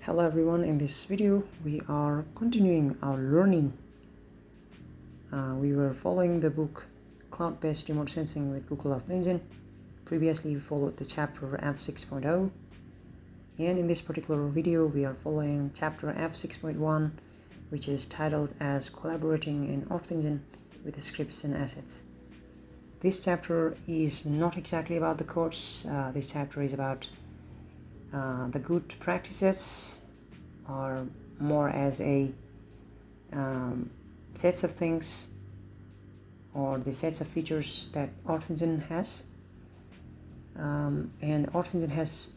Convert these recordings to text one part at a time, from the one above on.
Hello everyone, in this video we are continuing our learning. We were following the book Cloud-Based Remote Sensing with Google earthengine. Previously we followed the chapter F6.0, and in this particular video we are following chapter F6.1, which is titled as Collaborating in earthengine with the Scripts and Assets. This chapter is not exactly about the course. This chapter is about the good practices, or more as a sets of things or the sets of features that earthengine has. And earthengine has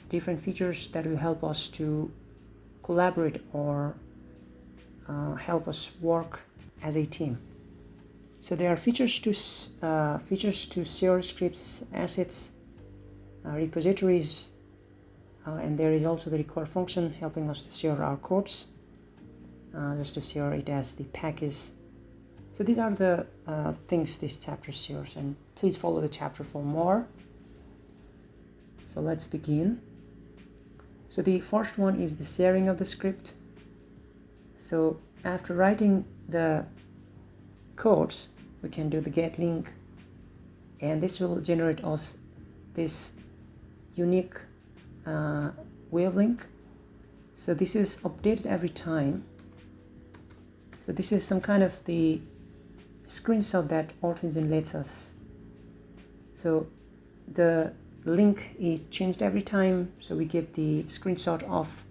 different features that will help us to collaborate or help us work as a team. So there are features to share scripts, assets, repositories, and there is also the record function helping us to share our codes, just to share it as the package. So these are the things this chapter shares, and please follow the chapter for more. So let's begin. So the first one is the sharing of the script. So after writing the codes, we can do the get link, and this will generate us this unique wavelength. So this is updated every time. So this is some kind of the screenshot that earthengine lets us. So the link is changed every time, so we get the screenshot of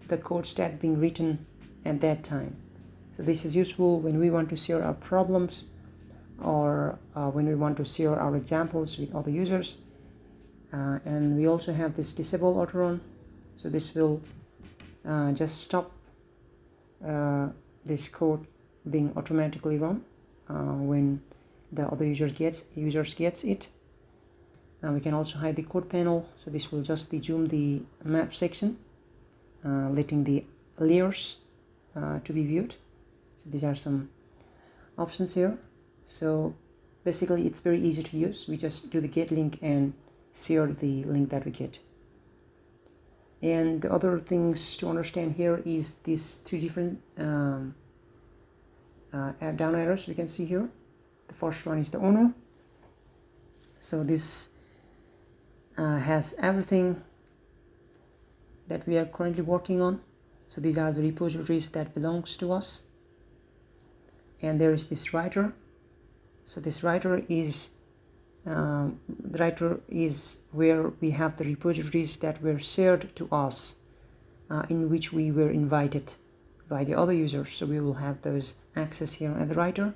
the code stat being written at that time. So this is useful when we want to share our problems, or when we want to share our examples with other users. And we also have this disable auto run, so this will just stop this code being automatically run when the other users gets it. We can also hide the code panel, so this will just dezoom the map section, letting the layers to be viewed. So these are some options here. So basically it's very easy to use. We just do the get link and share the link that we get. And the other things to understand here is these three different down arrows we can see here. The first one is the owner. So this has everything that we are currently working on. So these are the repositories that belongs to us. And there is this writer. So this writer is the writer is where we have the repositories that were shared to us, in which we were invited by the other users. So we will have those access here at the writer.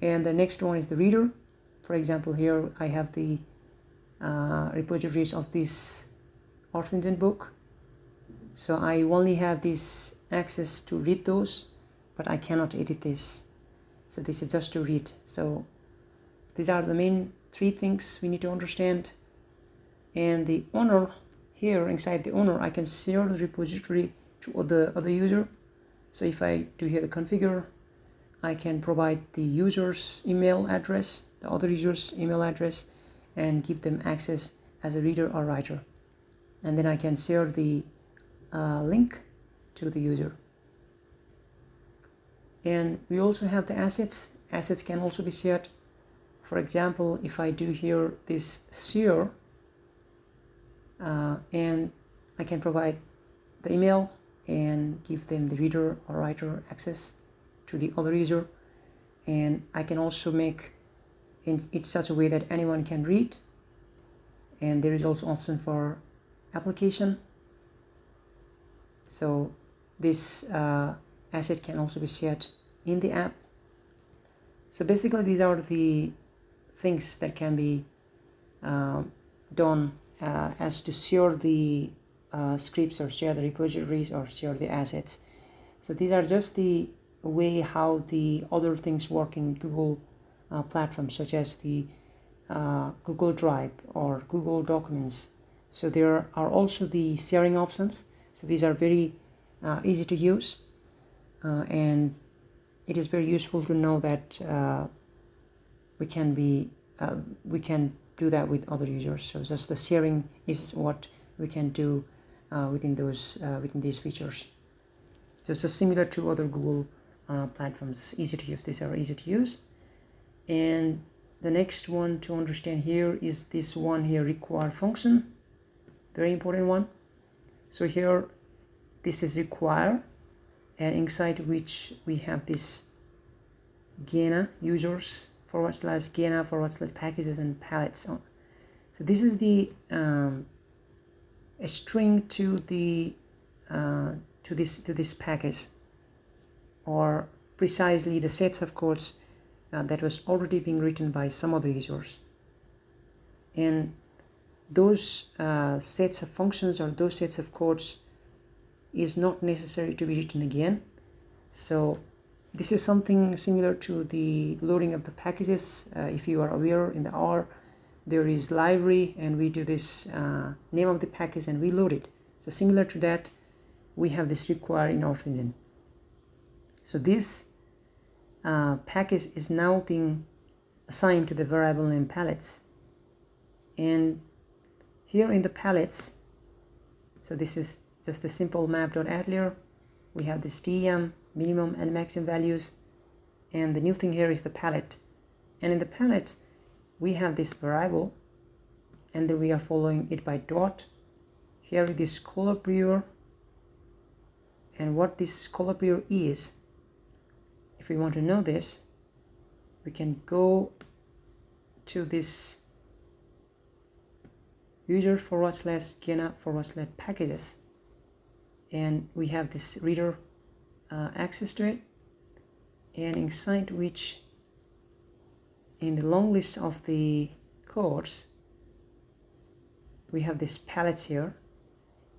And the next one is the reader. For example, here I have the repositories of this earthengine book. So I only have this access to read those, but I cannot edit this. So this is just to read. So these are the main three things we need to understand. And the owner, here inside the owner, I can share the repository to the other user. So if I do here the configure, I can provide the user's email address, the other user's email address, and give them access as a reader or writer. And then I can share the link to the user. And we also have the assets. Assets can also be shared. For example, if I do here this share, and I can provide the email and give them the reader or writer access to the other user, and I can also make it such a way that anyone can read. And there is also option for application. So this asset can also be shared in the app. So basically these are the things that can be done as to share the scripts, or share the repositories, or share the assets. So these are just the way how the other things work in Google platforms, such as the Google Drive or Google Documents. So there are also the sharing options. So these are very easy to use, and it is very useful to know that we can do that with other users. So just the sharing is what we can do within these features. So it's similar to other Google platforms. It's easy to use. These are easy to use. And the next one to understand here is this one here, require function. Very important one. So here this is require, and inside which we have this Gena users / Gena / packages and palettes. So this is the a string to the to this package, or precisely the sets of codes that was already being written by some other users, and those sets of functions or those sets of codes is not necessary to be written again. So this is something similar to the loading of the packages. If you are aware, in the R there is library, and we do this name of the package and we load it. So similar to that, we have this require in earthengine. So this package is now being assigned to the variable name palettes, and here in the palettes, so this is just the simple map.add layer. We have this TM, minimum and maximum values, and the new thing here is the palette. And in the palette we have this variable, and then we are following it by dot. Here it is color prior, and what this color prior is, if we want to know this, we can go to this user / Gena / packages, and we have this reader access to it, and inside which, in the long list of the codes, we have this palettes here.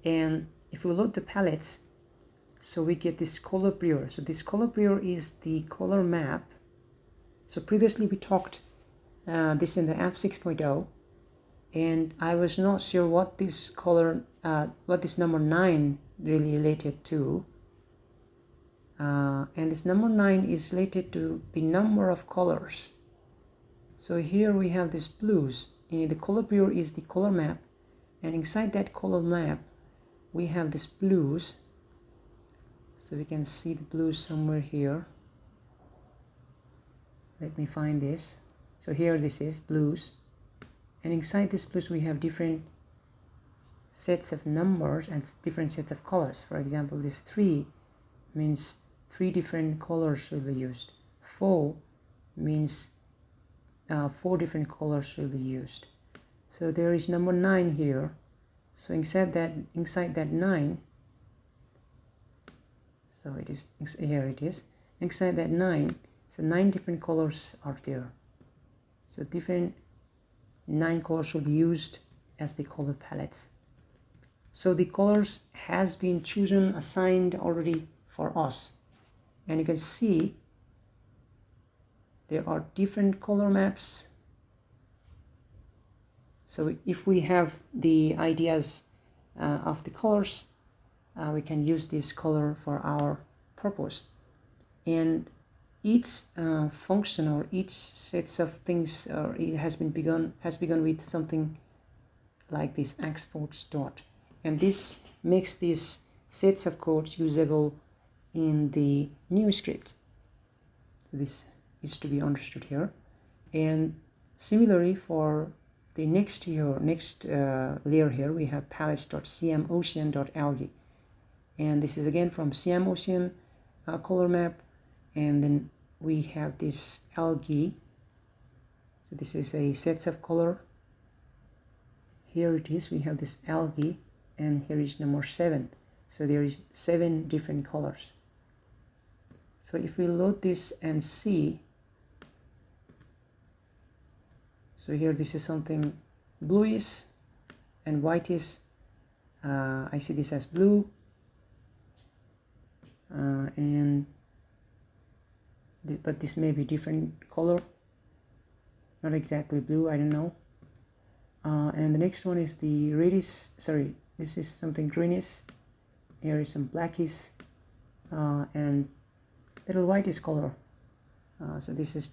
And if we load the palettes, so we get this color prior. So this color prior is the color map. So previously we talked this in the F6.0, and I was not sure what this color, what this number 9 really related to. And this number 9 is related to the number of colors. So here we have this blues, and the color prior is the color map, and inside that color map we have this blues. So we can see the blues somewhere here. Let me find this. So here this is blues, and inside this blues we have different sets of numbers and different sets of colors. For example, this 3 means 3 different colors will be used. 4 means 4 different colors will be used. So there is number 9 here. So inside that 9, so it is here, it is inside that 9, so 9 different colors are there. So different 9 colors will be used as the color palettes. So the colors has been chosen, assigned already for us, and you can see there are different color maps. So if we have the ideas of the colors, we can use this color for our purpose. And each function or each sets of things it has begun with something like this exports dot, and this makes these sets of codes usable in the new script. This is to be understood here. And similarly, for the next layer here, we have palettes.cmocean.algae, and this is again from cmocean color map, and then we have this algae. So this is a sets of color. Here it is, we have this algae, and here is number 7. So there is 7 different colors. So if we load this and see, so here this is something bluish and whitish. I see this as blue, but this may be different color, not exactly blue, I don't know. And the next one is the reddish, sorry, this is something greenish. Here is some blackish and little whitish color. So this is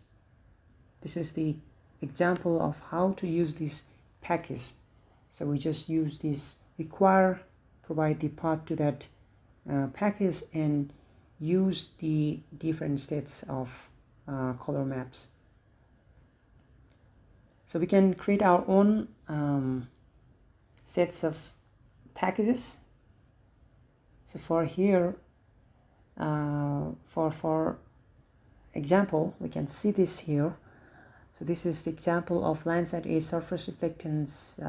the example of how to use this package. So we just use this require provide the path to that package and use the different sets of color maps. So we can create our own sets of packages. So for here, for example, we can see this here. So this is the example of Landsat A surface reflectance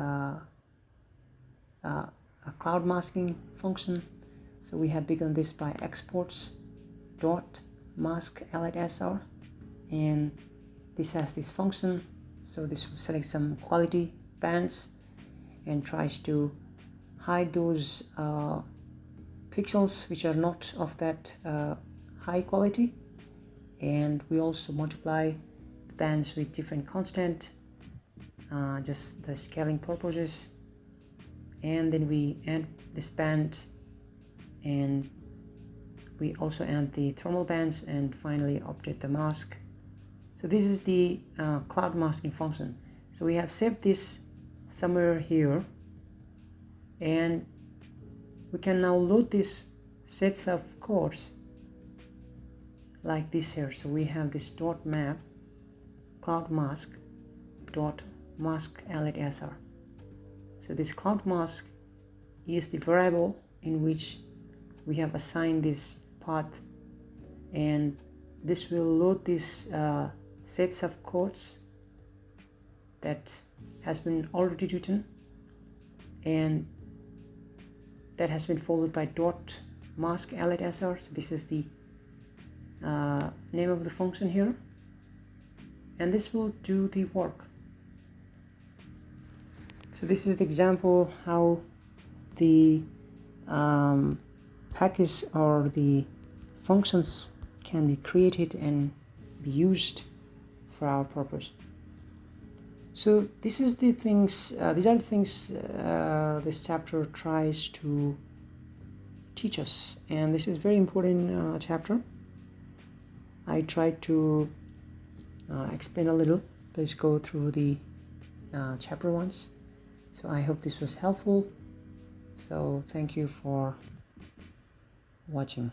a cloud masking function. So we have begun this by exports dot mask LSR, and this has this function. So this will select some quality bands and tries to hide those pixels which are not of that high quality, and we also multiply the bands with different constant, just the scaling purposes, and then we add this band, and we also add the thermal bands, and finally update the mask. So this is the cloud masking function. So we have saved this somewhere here, and we can now load these sets of codes like this here. So we have this dot map cloud mask dot mask LSR. So this cloud mask is the variable in which we have assigned this path, and this will load these sets of codes that has been already written, and that has been followed by dot mask LSR. So this is the name of the function here, and this will do the work. So this is the example how the package or the functions can be created and be used for our purpose. So this is the things. These are the things this chapter tries to teach us, and this is very important chapter. I tried to explain a little. Please go through the chapter once. So I hope this was helpful. So thank you for watching.